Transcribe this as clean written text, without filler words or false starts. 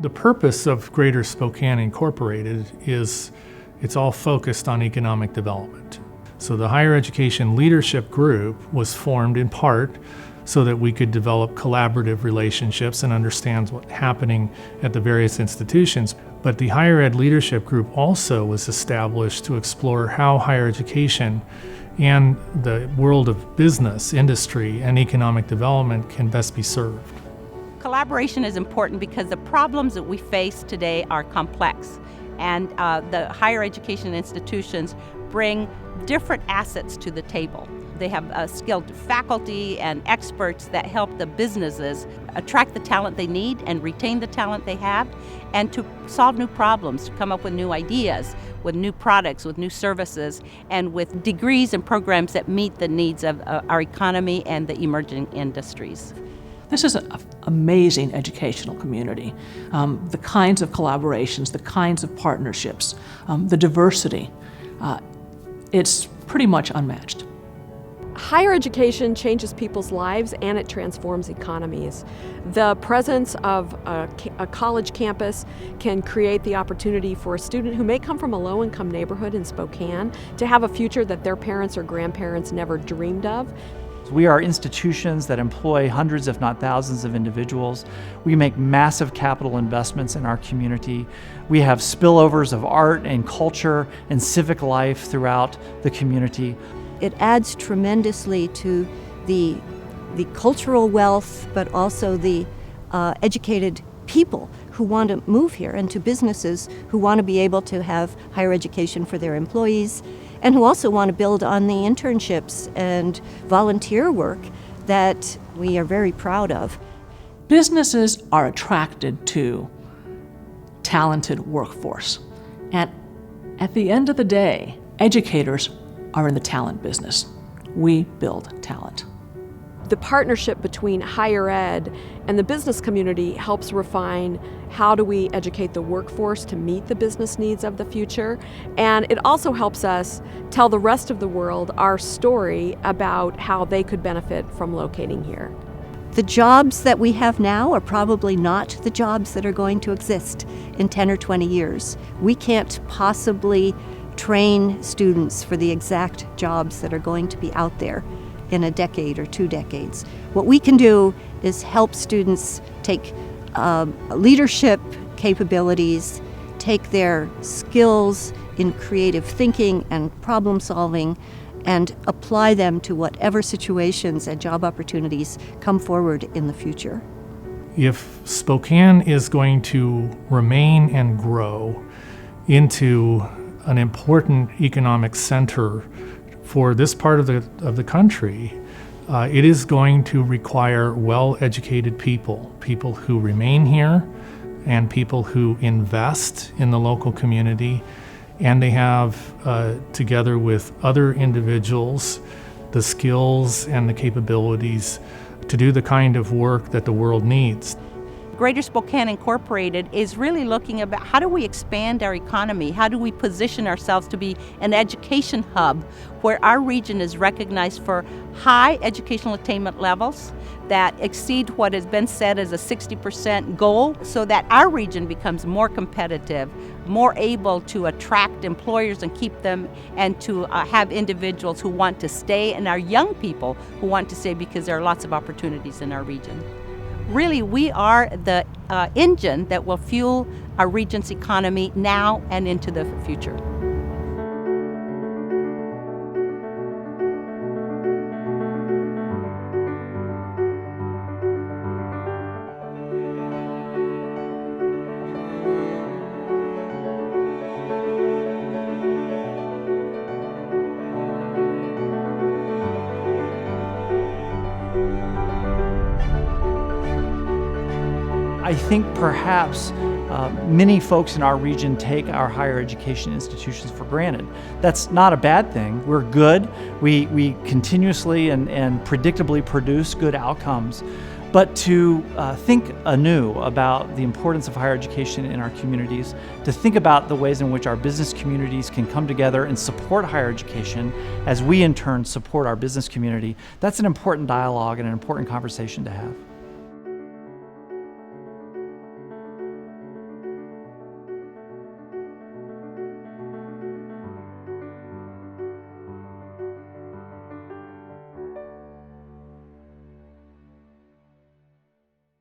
The purpose of Greater Spokane Incorporated is it's all focused on economic development. So the Higher Education Leadership Group was formed in part so that we could develop collaborative relationships and understand what's happening at the various institutions. But the Higher Ed Leadership Group also was established to explore how higher education and the world of business, industry, and economic development can best be served. Collaboration is important because the problems that we face today are complex, and the higher education institutions bring different assets to the table. They have skilled faculty and experts that help the businesses attract the talent they need and retain the talent they have, and to solve new problems, to come up with new ideas, with new products, with new services, and with degrees and programs that meet the needs of our economy and the emerging industries. This is an amazing educational community. The kinds of collaborations, the kinds of partnerships, the diversity, it's pretty much unmatched. Higher education changes people's lives and it transforms economies. The presence of a college campus can create the opportunity for a student who may come from a low-income neighborhood in Spokane to have a future that their parents or grandparents never dreamed of. We are institutions that employ hundreds, if not thousands, of individuals. We make massive capital investments in our community. We have spillovers of art and culture and civic life throughout the community. It adds tremendously to the cultural wealth, but also the educated people who want to move here, and to businesses who want to be able to have higher education for their employees, and who also want to build on the internships and volunteer work that we are very proud of. Businesses are attracted to talented workforce. And at the end of the day, educators are in the talent business. We build talent. The partnership between higher ed and the business community helps refine how do we educate the workforce to meet the business needs of the future. And it also helps us tell the rest of the world our story about how they could benefit from locating here. The jobs that we have now are probably not the jobs that are going to exist in 10 or 20 years. We can't possibly train students for the exact jobs that are going to be out there in a decade or 2 decades. What we can do is help students take leadership capabilities, take their skills in creative thinking and problem solving, and apply them to whatever situations and job opportunities come forward in the future. If Spokane is going to remain and grow into an important economic center for this part of the country, it is going to require well-educated people who remain here and people who invest in the local community, and they have, together with other individuals, the skills and the capabilities to do the kind of work that the world needs. Greater Spokane Incorporated is really looking about how do we expand our economy, how do we position ourselves to be an education hub where our region is recognized for high educational attainment levels that exceed what has been said as a 60% goal, so that our region becomes more competitive, more able to attract employers and keep them, and to have individuals who want to stay, and our young people who want to stay because there are lots of opportunities in our region. Really, we are the engine that will fuel our region's economy now and into the future. I think perhaps many folks in our region take our higher education institutions for granted. That's not a bad thing. We're good. We continuously and predictably produce good outcomes. But to think anew about the importance of higher education in our communities, to think about the ways in which our business communities can come together and support higher education as we in turn support our business community, that's an important dialogue and an important conversation to have.